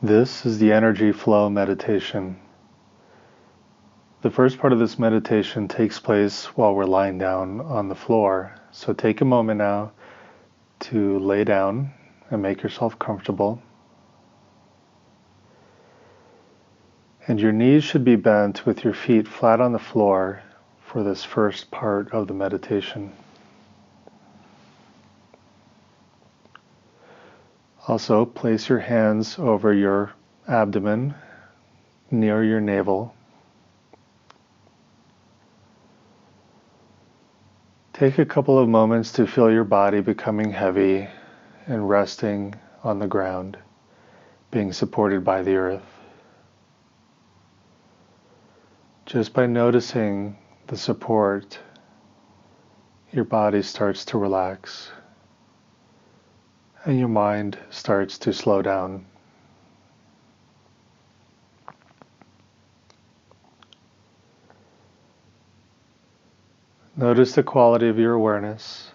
This is the energy flow meditation. The first part of this meditation takes place while we're lying down on the floor. So take a moment now to lay down and make yourself comfortable. And your knees should be bent with your feet flat on the floor for this first part of the meditation. Also, place your hands over your abdomen near your navel. Take a couple of moments to feel your body becoming heavy and resting on the ground, being supported by the earth. Just by noticing the support, your body starts to relax and your mind starts to slow down. Notice the quality of your awareness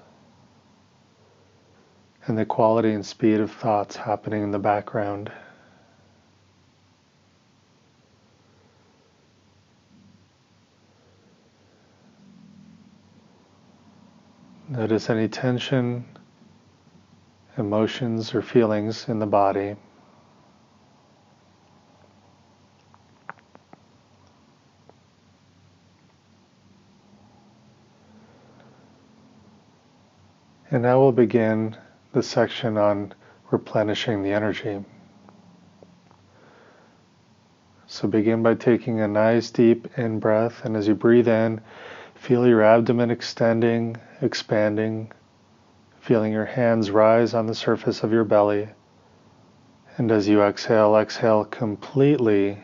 and the quality and speed of thoughts happening in the background. Notice any tension, emotions, or feelings in the body. And now we'll begin the section on replenishing the energy. So begin by taking a nice deep in-breath, and as you breathe in, feel your abdomen extending, expanding, feeling your hands rise on the surface of your belly. And as you exhale, exhale completely,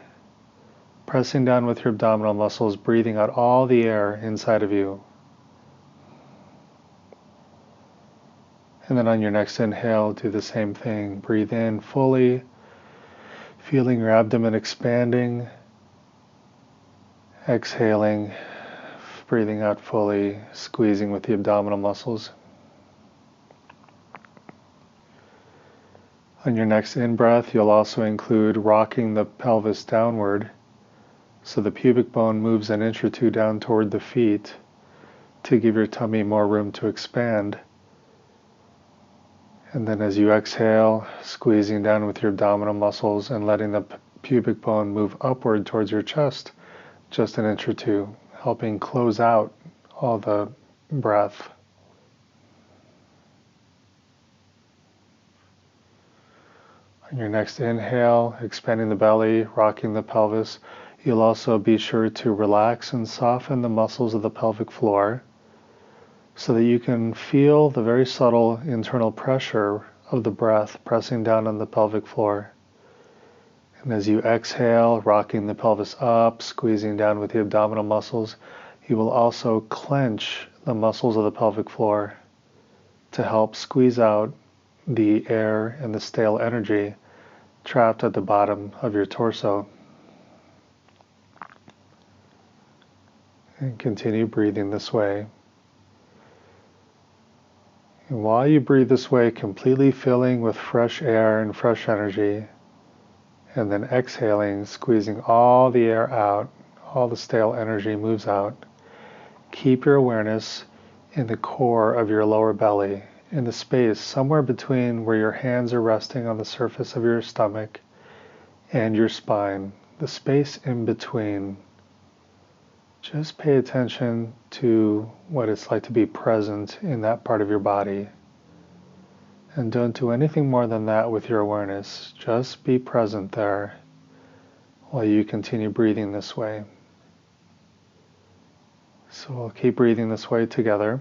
pressing down with your abdominal muscles, breathing out all the air inside of you. And then on your next inhale, do the same thing. Breathe in fully, feeling your abdomen expanding. Exhaling, breathing out fully, squeezing with the abdominal muscles. On your next in-breath, you'll also include rocking the pelvis downward, so the pubic bone moves an inch or two down toward the feet to give your tummy more room to expand. And then as you exhale, squeezing down with your abdominal muscles and letting the pubic bone move upward towards your chest, just an inch or two, helping close out all the breath. On your next inhale, expanding the belly, rocking the pelvis, you'll also be sure to relax and soften the muscles of the pelvic floor so that you can feel the very subtle internal pressure of the breath pressing down on the pelvic floor. And as you exhale, rocking the pelvis up, squeezing down with the abdominal muscles, you will also clench the muscles of the pelvic floor to help squeeze out the air and the stale energy trapped at the bottom of your torso. And continue breathing this way. And while you breathe this way, completely filling with fresh air and fresh energy, and then exhaling, squeezing all the air out, all the stale energy moves out. Keep your awareness in the core of your lower belly, in the space somewhere between where your hands are resting on the surface of your stomach and your spine, the space in between. Just pay attention to what it's like to be present in that part of your body. And don't do anything more than that with your awareness. Just be present there while you continue breathing this way. So we'll keep breathing this way together.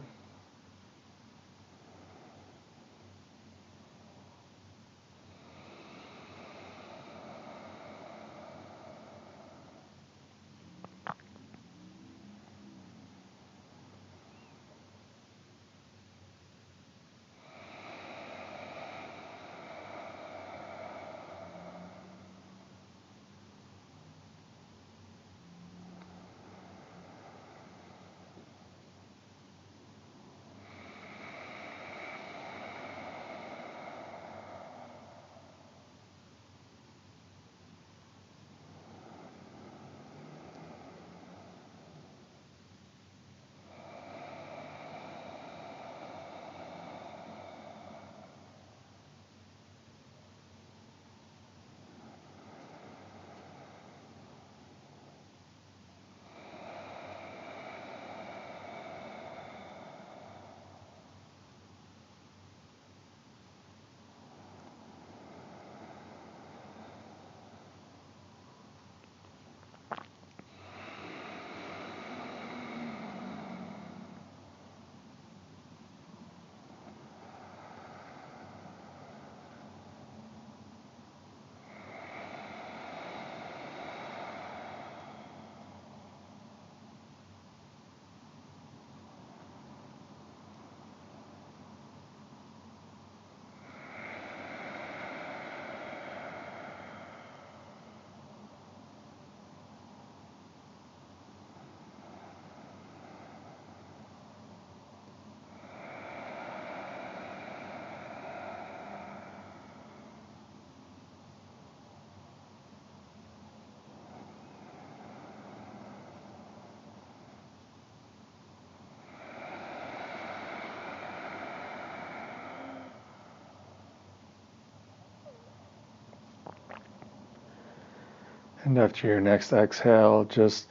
And after your next exhale, just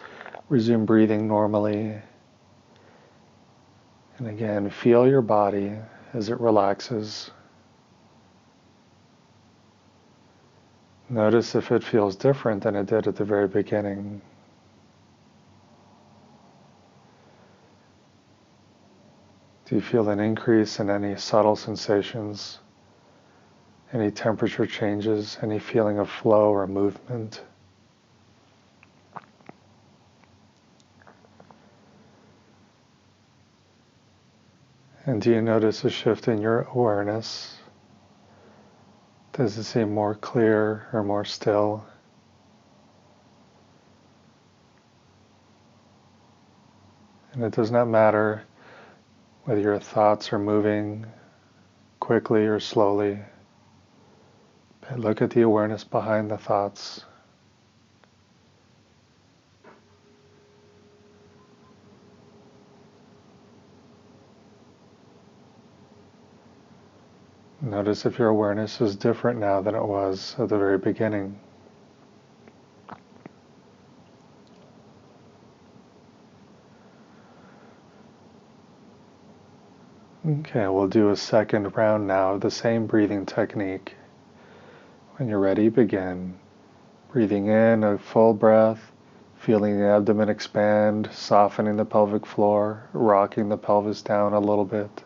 resume breathing normally. And again, feel your body as it relaxes. Notice if it feels different than it did at the very beginning. Do you feel an increase in any subtle sensations, any temperature changes, any feeling of flow or movement? And do you notice a shift in your awareness? Does it seem more clear or more still? And it does not matter whether your thoughts are moving quickly or slowly. But look at the awareness behind the thoughts. Notice if your awareness is different now than it was at the very beginning. Okay, we'll do a second round now of the same breathing technique. When you're ready, begin. Breathing in a full breath, feeling the abdomen expand, softening the pelvic floor, rocking the pelvis down a little bit.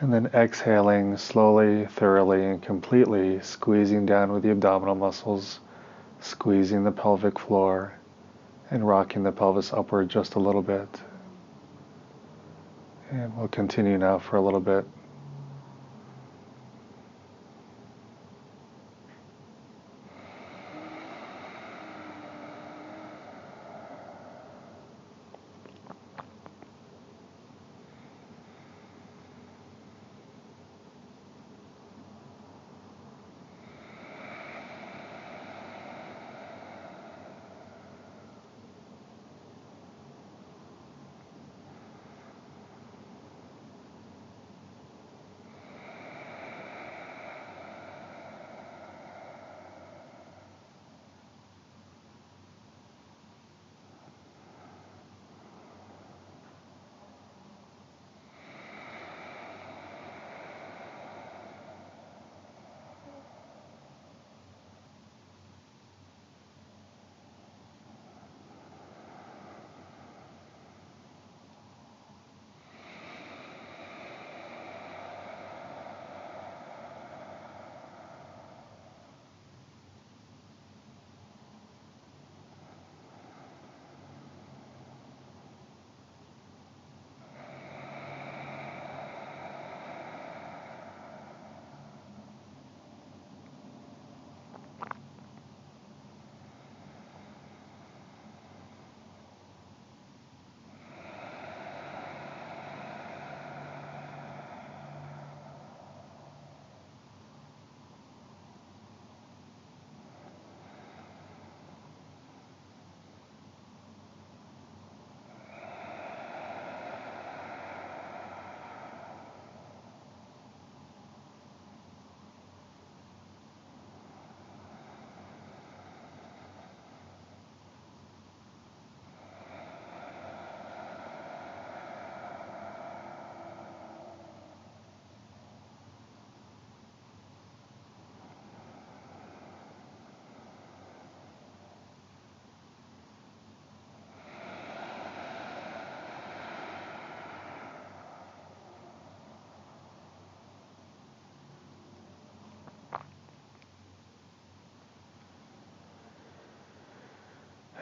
And then exhaling slowly, thoroughly, and completely, squeezing down with the abdominal muscles, squeezing the pelvic floor, and rocking the pelvis upward just a little bit. And we'll continue now for a little bit.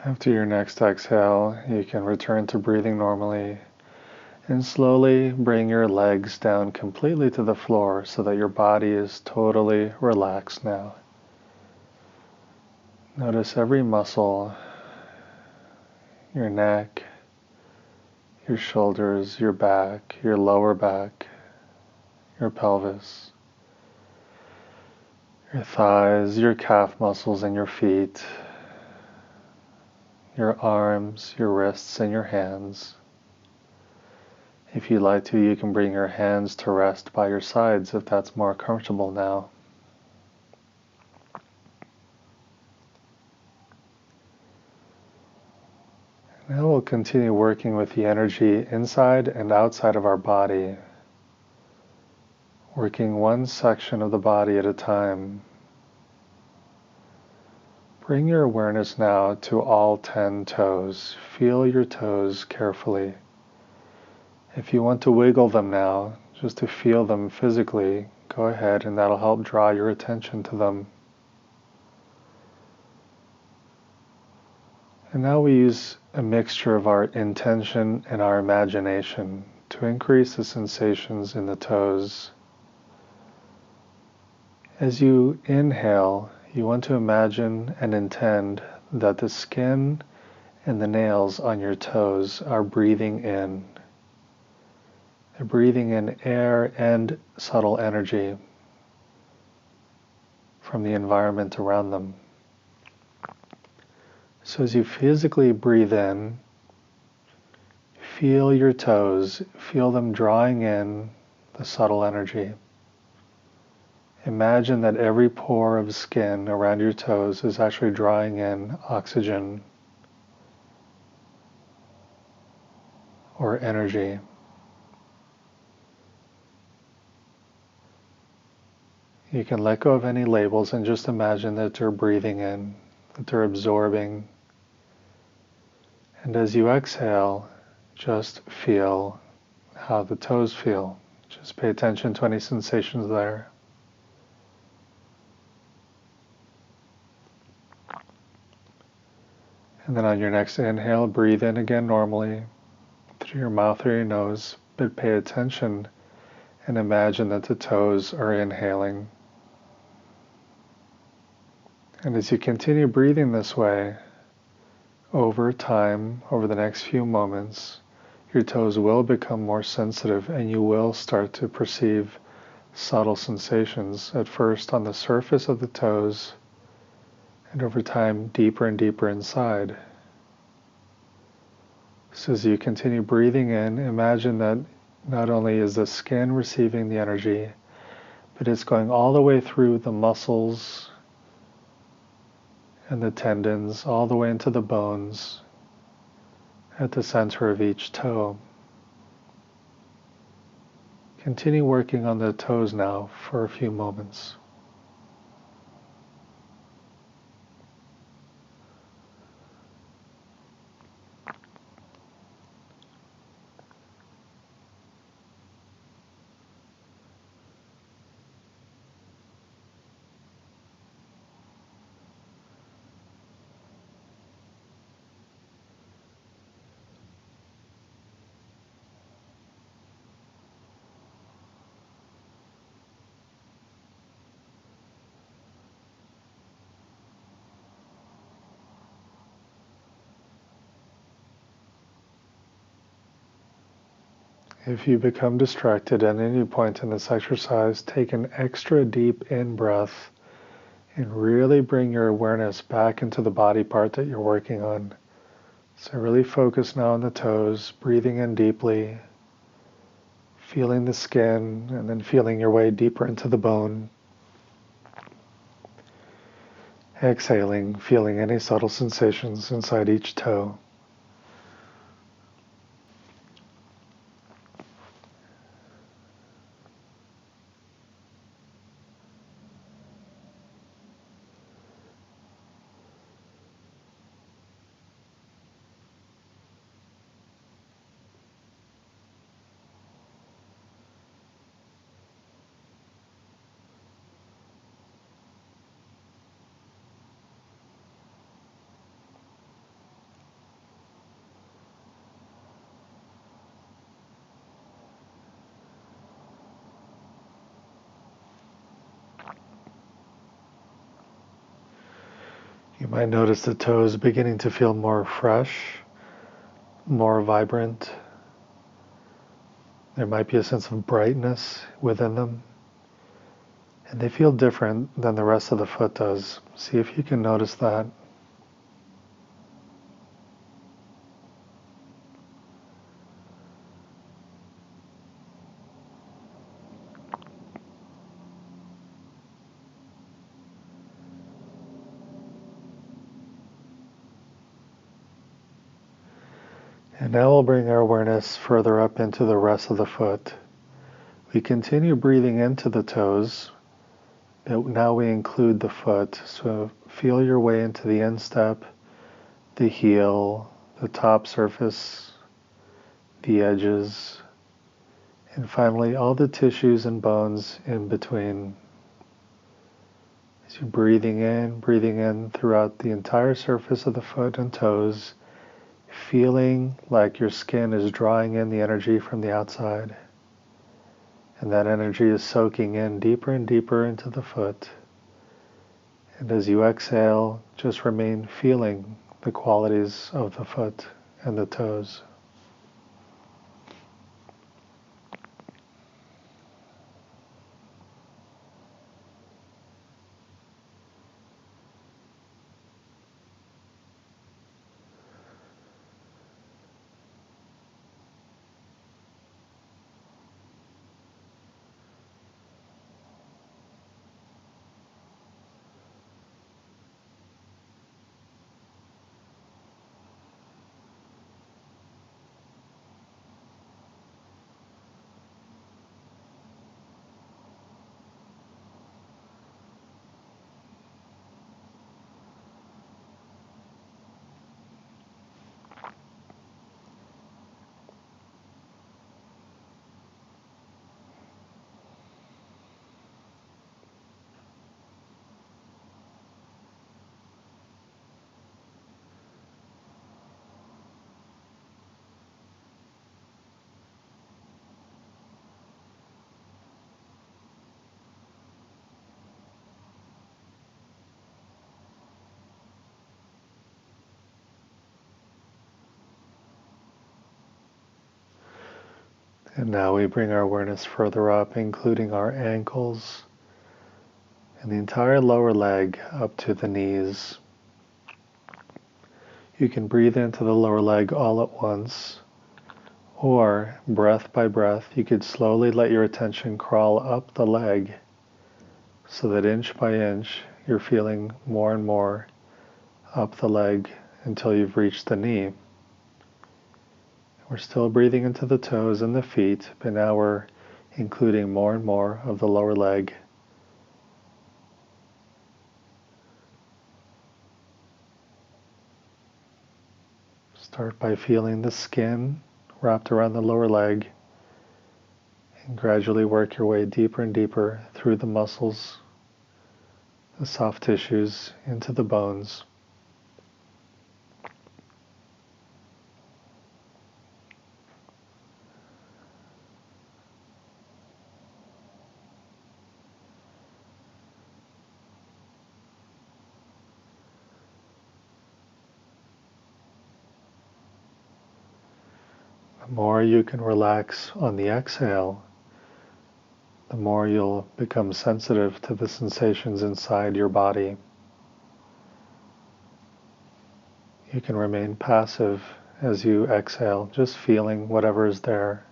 After your next exhale, you can return to breathing normally and slowly bring your legs down completely to the floor so that your body is totally relaxed now. Notice every muscle, your neck, your shoulders, your back, your lower back, your pelvis, your thighs, your calf muscles and your feet, your arms, your wrists, and your hands. If you'd like to, you can bring your hands to rest by your sides if that's more comfortable now. Now we'll continue working with the energy inside and outside of our body, working one section of the body at a time. Bring your awareness now to all 10 toes. Feel your toes carefully. If you want to wiggle them now, just to feel them physically, go ahead, and that'll help draw your attention to them. And now we use a mixture of our intention and our imagination to increase the sensations in the toes. As you inhale, you want to imagine and intend that the skin and the nails on your toes are breathing in. They're breathing in air and subtle energy from the environment around them. So as you physically breathe in, feel your toes, feel them drawing in the subtle energy. Imagine that every pore of skin around your toes is actually drawing in oxygen or energy. You can let go of any labels and just imagine that they're breathing in, that they're absorbing. And as you exhale, just feel how the toes feel. Just pay attention to any sensations there. And then on your next inhale, breathe in again normally through your mouth or your nose, but pay attention and imagine that the toes are inhaling. And as you continue breathing this way, over time, over the next few moments, your toes will become more sensitive and you will start to perceive subtle sensations, at first on the surface of the toes, and over time deeper and deeper inside. So as you continue breathing in, imagine that not only is the skin receiving the energy, but it's going all the way through the muscles and the tendons, all the way into the bones at the center of each toe. Continue working on the toes now for a few moments. If you become distracted at any point in this exercise, take an extra deep in-breath and really bring your awareness back into the body part that you're working on. So really focus now on the toes, breathing in deeply, feeling the skin, and then feeling your way deeper into the bone. Exhaling, feeling any subtle sensations inside each toe. You might notice the toes beginning to feel more fresh, more vibrant. There might be a sense of brightness within them. And they feel different than the rest of the foot does. See if you can notice that. And now we'll bring our awareness further up into the rest of the foot. We continue breathing into the toes, but now we include the foot. So feel your way into the instep, the heel, the top surface, the edges, and finally all the tissues and bones in between. As you're breathing in throughout the entire surface of the foot and toes, feeling like your skin is drawing in the energy from the outside. And that energy is soaking in deeper and deeper into the foot. And as you exhale, just remain feeling the qualities of the foot and the toes. And now we bring our awareness further up, including our ankles and the entire lower leg up to the knees. You can breathe into the lower leg all at once, or breath by breath, you could slowly let your attention crawl up the leg so that inch by inch you're feeling more and more up the leg until you've reached the knee. We're still breathing into the toes and the feet, but now we're including more and more of the lower leg. Start by feeling the skin wrapped around the lower leg and gradually work your way deeper and deeper through the muscles, the soft tissues, into the bones. The more you can relax on the exhale, the more you'll become sensitive to the sensations inside your body. You can remain passive as you exhale, just feeling whatever is there.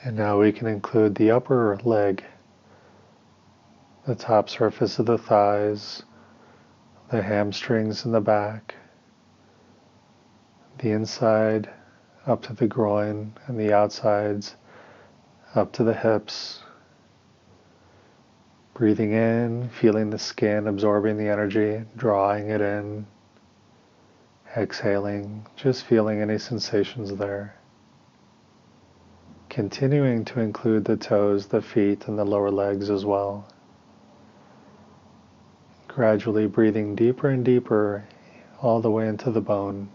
And now we can include the upper leg, the top surface of the thighs, the hamstrings in the back, the inside up to the groin, and the outsides up to the hips. Breathing in, feeling the skin absorbing the energy, drawing it in. Exhaling, just feeling any sensations there. continuing to include the toes, the feet, and the lower legs as well. Gradually breathing deeper and deeper all the way into the bone.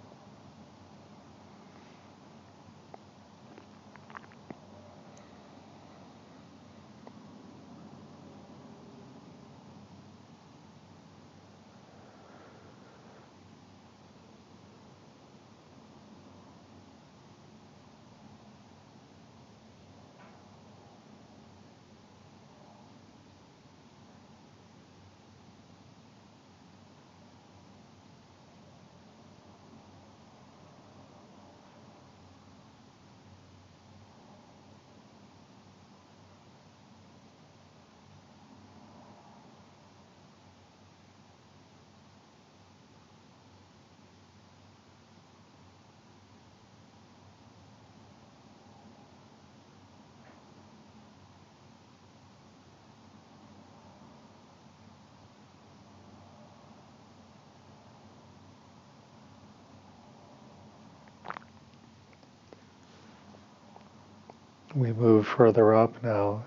We move further up now,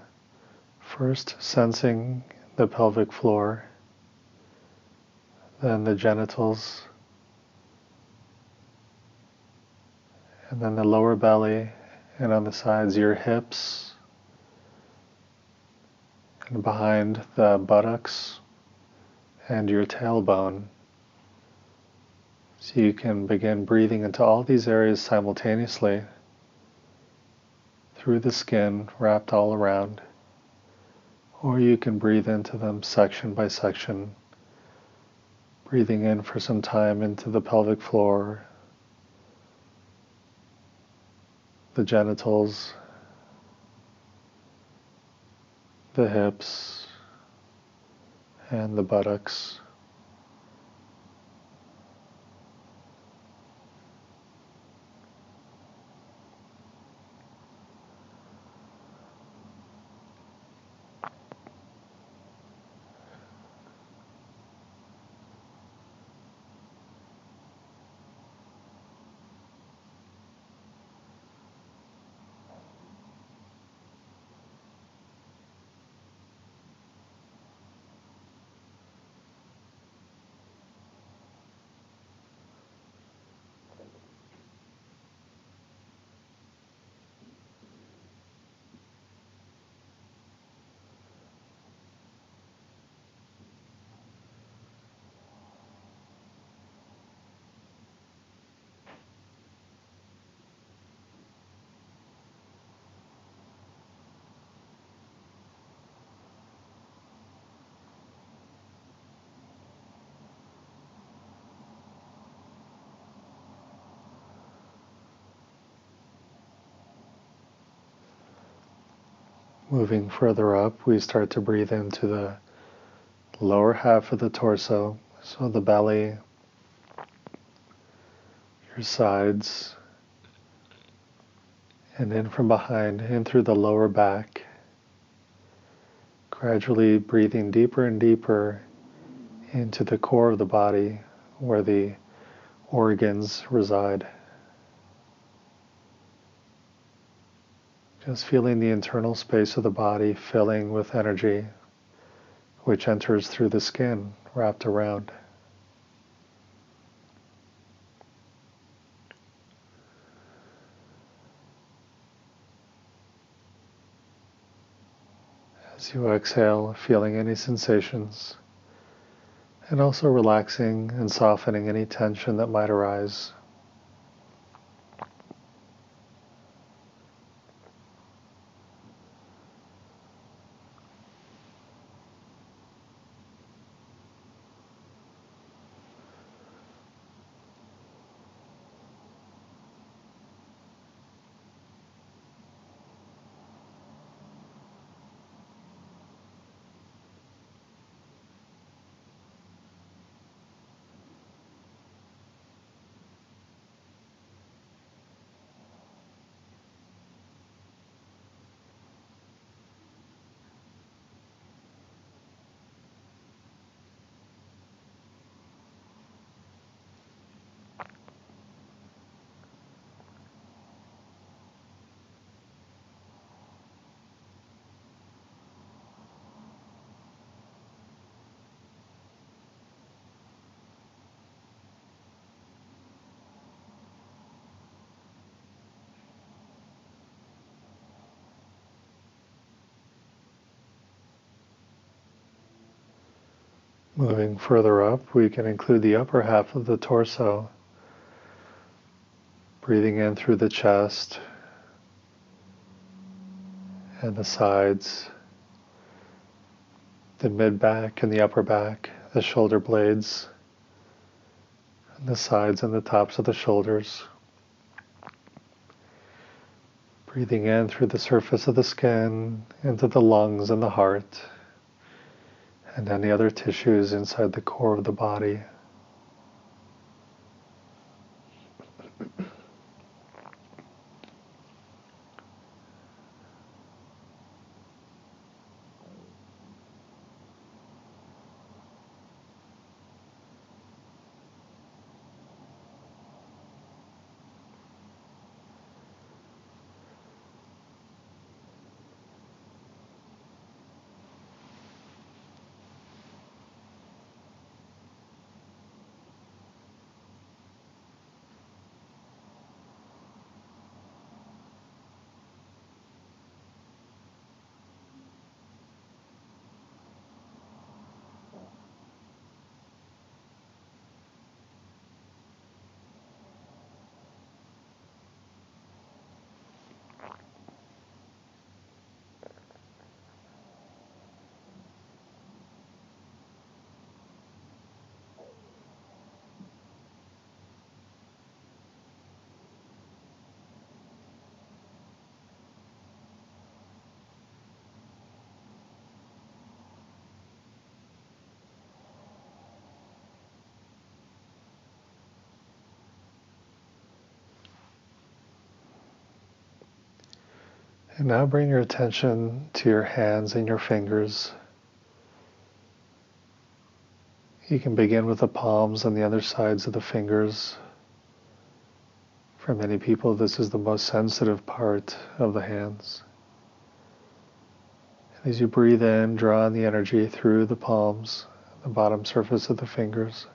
first sensing the pelvic floor, then the genitals, and then the lower belly, and on the sides your hips, and behind the buttocks, and your tailbone. So you can begin breathing into all these areas simultaneously, through the skin, wrapped all around, or you can breathe into them section by section, breathing in for some time into the pelvic floor, the genitals, the hips, and the buttocks. Moving further up, we start to breathe into the lower half of the torso, so the belly, your sides, and in from behind, in through the lower back, gradually breathing deeper and deeper into the core of the body where the organs reside. Just feeling the internal space of the body filling with energy, which enters through the skin, wrapped around. As you exhale, feeling any sensations, and also relaxing and softening any tension that might arise. Moving further up, we can include the upper half of the torso, breathing in through the chest and the sides, the mid-back and the upper back, the shoulder blades, and the sides and the tops of the shoulders. Breathing in through the surface of the skin, into the lungs and the heart, and any other tissues inside the core of the body. And now bring your attention to your hands and your fingers. You can begin with the palms and the other sides of the fingers. For many people, this is the most sensitive part of the hands. And as you breathe in, draw in the energy through the palms, the bottom surface of the fingers.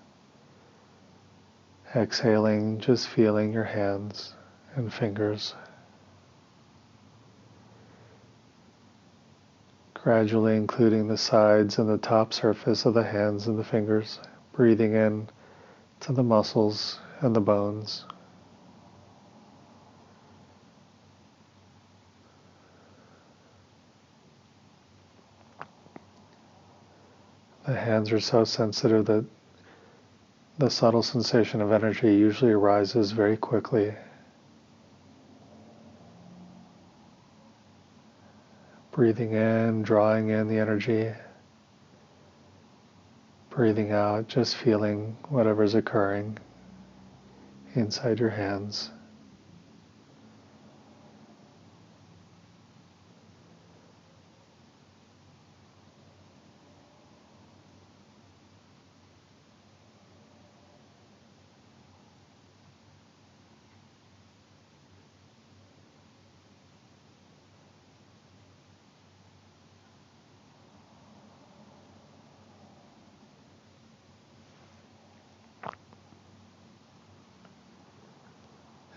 Exhaling, just feeling your hands and fingers. Gradually including the sides and the top surface of the hands and the fingers, breathing in to the muscles and the bones. The hands are so sensitive that the subtle sensation of energy usually arises very quickly. Breathing in, drawing in the energy. Breathing out, just feeling whatever's occurring inside your hands.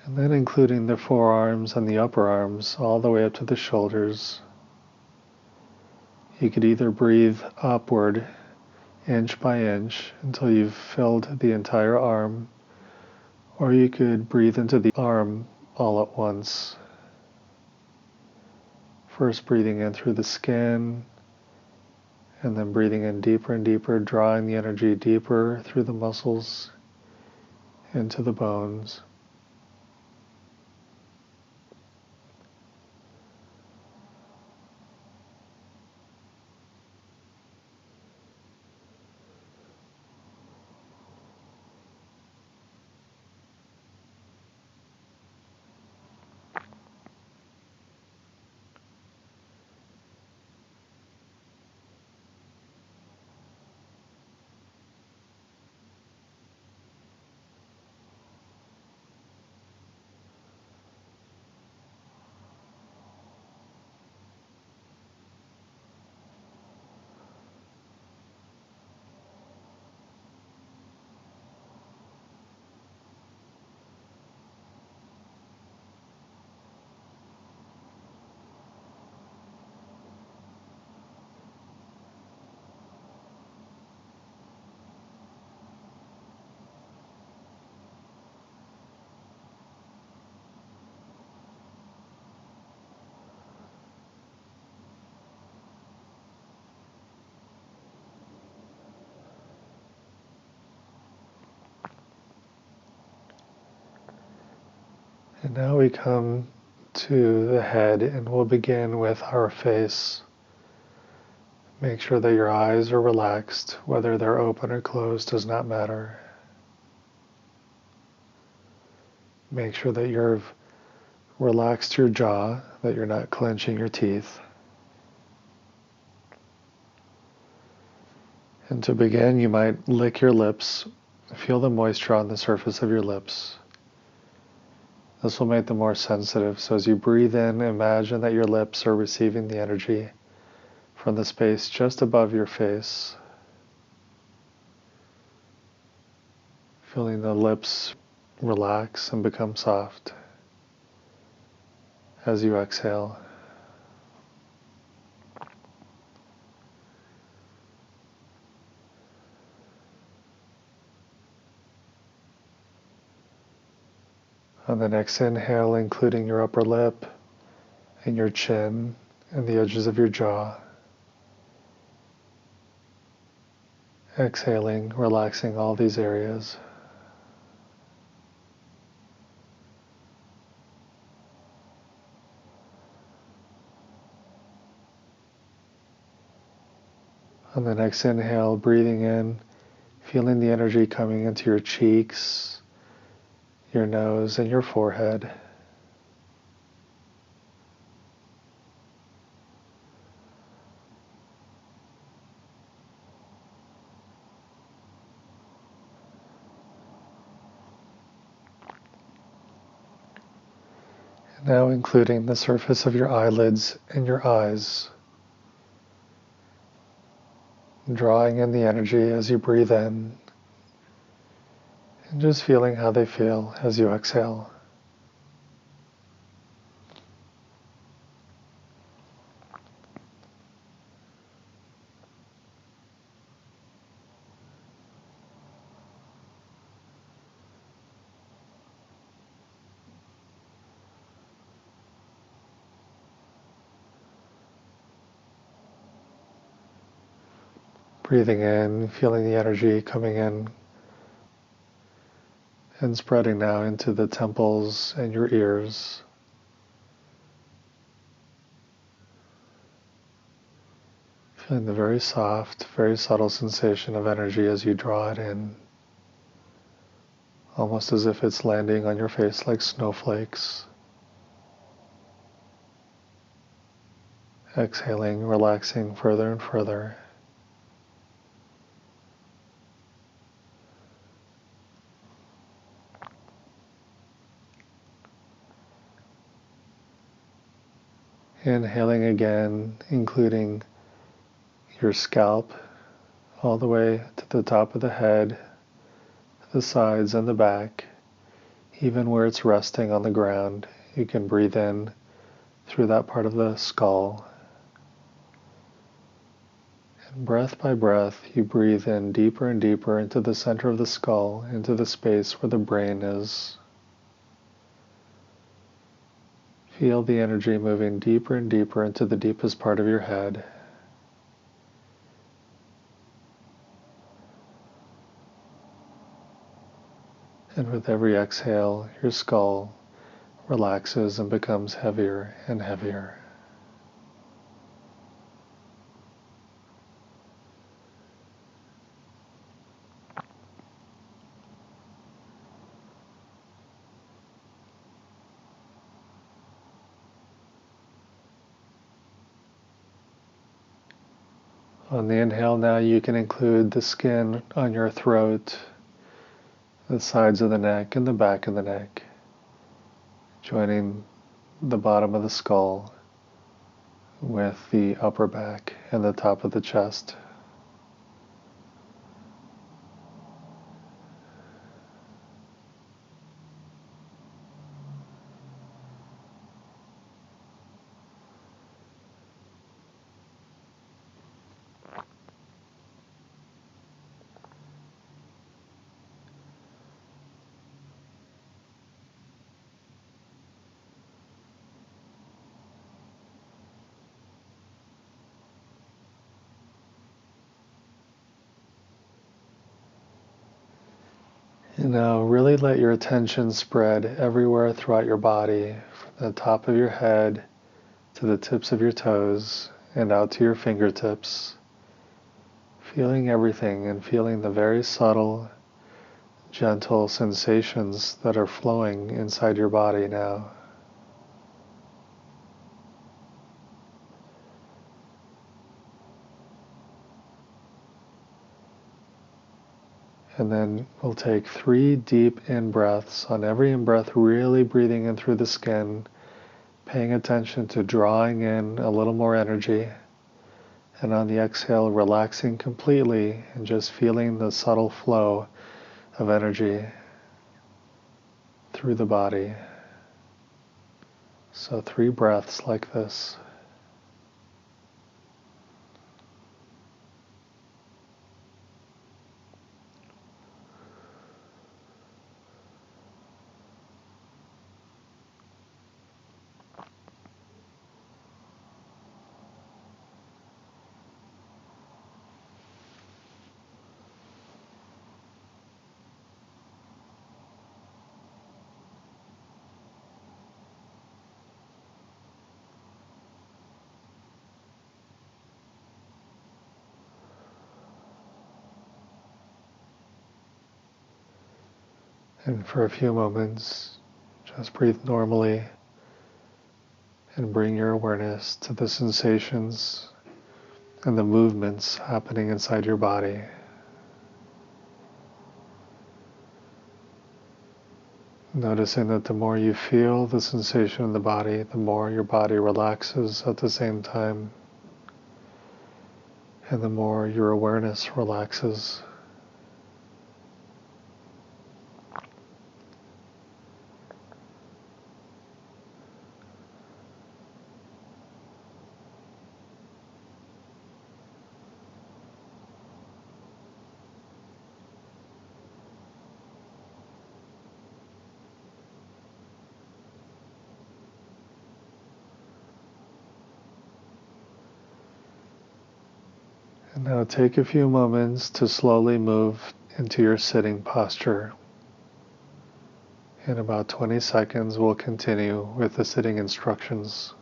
And then including the forearms and the upper arms all the way up to the shoulders. You could either breathe upward inch by inch until you've filled the entire arm, or you could breathe into the arm all at once. First breathing in through the skin, and then breathing in deeper and deeper, drawing the energy deeper through the muscles into the bones. Now we come to the head, and we'll begin with our face. Make sure that your eyes are relaxed. Whether they're open or closed does not matter. Make sure that you've relaxed your jaw, that you're not clenching your teeth. And to begin, you might lick your lips. Feel the moisture on the surface of your lips. This will make them more sensitive. So as you breathe in, imagine that your lips are receiving the energy from the space just above your face. Feeling the lips relax and become soft as you exhale. On the next inhale, including your upper lip and your chin and the edges of your jaw. Exhaling, relaxing all these areas. On the next inhale, breathing in, feeling the energy coming into your cheeks, your nose, and your forehead. And now including the surface of your eyelids and your eyes. Drawing in the energy as you breathe in, and just feeling how they feel as you exhale. Breathing in, feeling the energy coming in and spreading now into the temples and your ears. Feeling the very soft, very subtle sensation of energy as you draw it in, almost as if it's landing on your face like snowflakes. Exhaling, relaxing further and further. Inhaling again, including your scalp all the way to the top of the head, the sides and the back, even where it's resting on the ground. You can breathe in through that part of the skull. And breath by breath, you breathe in deeper and deeper into the center of the skull, into the space where the brain is. Feel the energy moving deeper and deeper into the deepest part of your head. And with every exhale, your skull relaxes and becomes heavier and heavier. On the inhale now, you can include the skin on your throat, the sides of the neck, and the back of the neck, joining the bottom of the skull with the upper back and the top of the chest. And now really let your attention spread everywhere throughout your body, from the top of your head to the tips of your toes and out to your fingertips, feeling everything and feeling the very subtle, gentle sensations that are flowing inside your body now. And then we'll take 3 deep in-breaths. On every in-breath, really breathing in through the skin, paying attention to drawing in a little more energy. And on the exhale, relaxing completely and just feeling the subtle flow of energy through the body. So 3 breaths like this. And for a few moments, just breathe normally and bring your awareness to the sensations and the movements happening inside your body. Noticing that the more you feel the sensation in the body, the more your body relaxes at the same time, and the more your awareness relaxes. And now take a few moments to slowly move into your sitting posture. In about 20 seconds, we'll continue with the sitting instructions.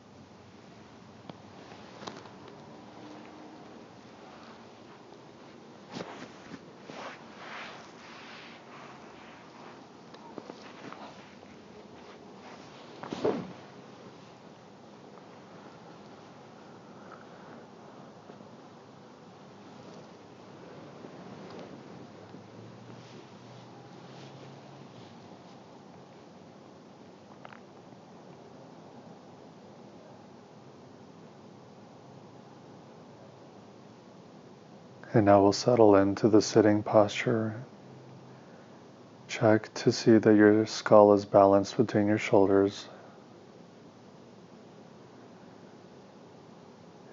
And now we'll settle into the sitting posture. Check to see that your skull is balanced between your shoulders.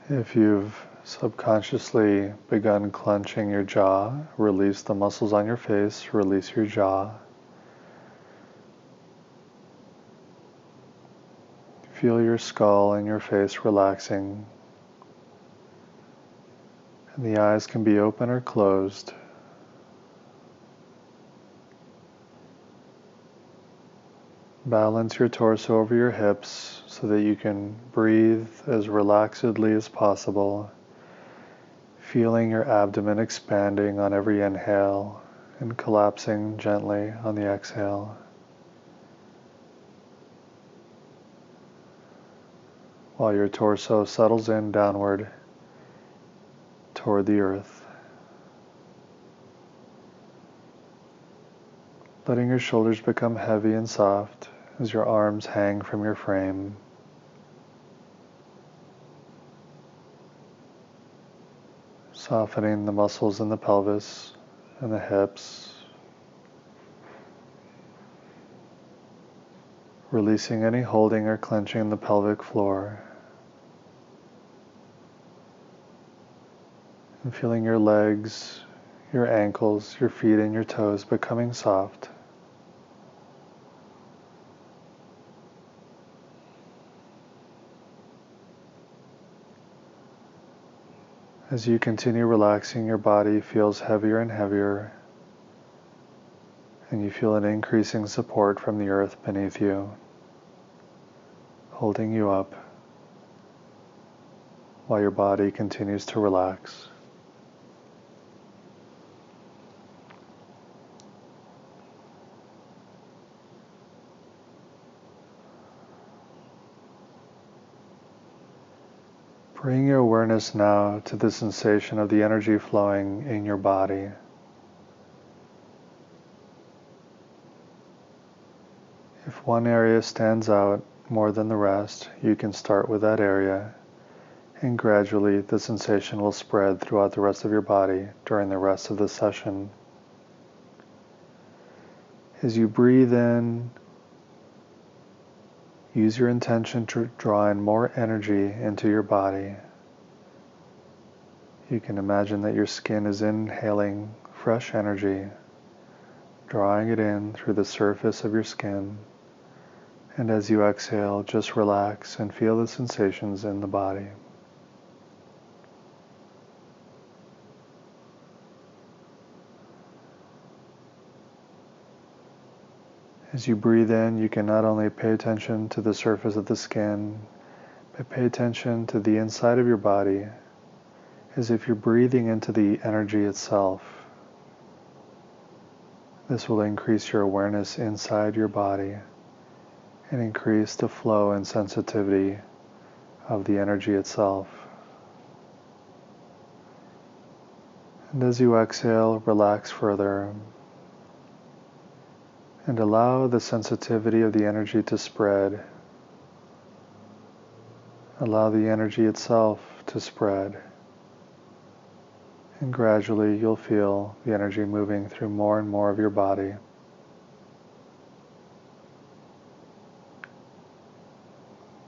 If you've subconsciously begun clenching your jaw, release the muscles on your face, release your jaw. Feel your skull and your face relaxing. And the eyes can be open or closed. Balance your torso over your hips so that you can breathe as relaxedly as possible, feeling your abdomen expanding on every inhale and collapsing gently on the exhale. While your torso settles in downward toward the earth. Letting your shoulders become heavy and soft as your arms hang from your frame. Softening the muscles in the pelvis and the hips. Releasing any holding or clenching in the pelvic floor. And feeling your legs, your ankles, your feet and your toes becoming soft. As you continue relaxing, your body feels heavier and heavier, and you feel an increasing support from the earth beneath you, holding you up while your body continues to relax. Bring your awareness now to the sensation of the energy flowing in your body. If one area stands out more than the rest, you can start with that area, and gradually the sensation will spread throughout the rest of your body during the rest of the session. As you breathe in, use your intention to draw in more energy into your body. You can imagine that your skin is inhaling fresh energy, drawing it in through the surface of your skin. And as you exhale, just relax and feel the sensations in the body. As you breathe in, you can not only pay attention to the surface of the skin, but pay attention to the inside of your body, as if you're breathing into the energy itself. This will increase your awareness inside your body and increase the flow and sensitivity of the energy itself. And as you exhale, relax further and allow the sensitivity of the energy to spread. Allow the energy itself to spread. And gradually you'll feel the energy moving through more and more of your body.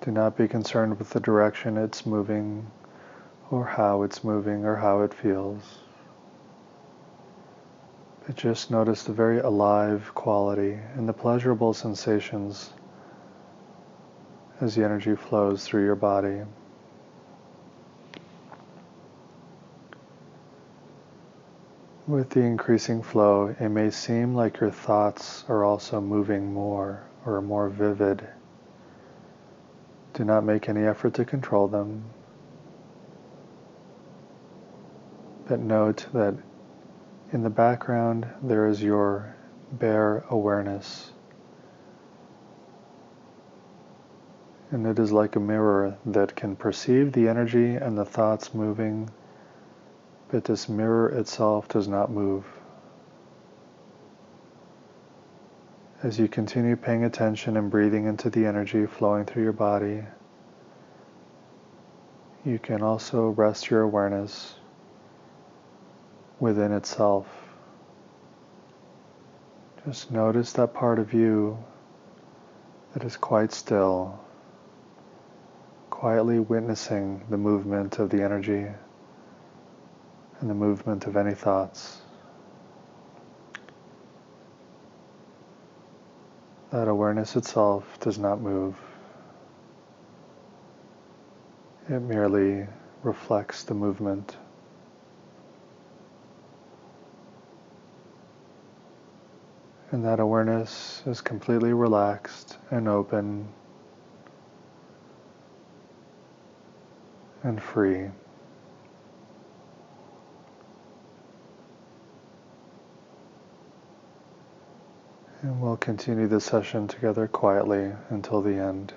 Do not be concerned with the direction it's moving, or how it's moving, or how it feels. But just notice the very alive quality and the pleasurable sensations as the energy flows through your body. With the increasing flow, it may seem like your thoughts are also moving more or are more vivid. Do not make any effort to control them, but note that in the background there is your bare awareness. And it is like a mirror that can perceive the energy and the thoughts moving, but this mirror itself does not move. As you continue paying attention and breathing into the energy flowing through your body, you can also rest your awareness within itself. Just notice that part of you that is quite still, quietly witnessing the movement of the energy and the movement of any thoughts. That awareness itself does not move. It merely reflects the movement. And that awareness is completely relaxed and open and free. And we'll continue this session together quietly until the end.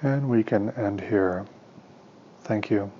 And we can end here. Thank you.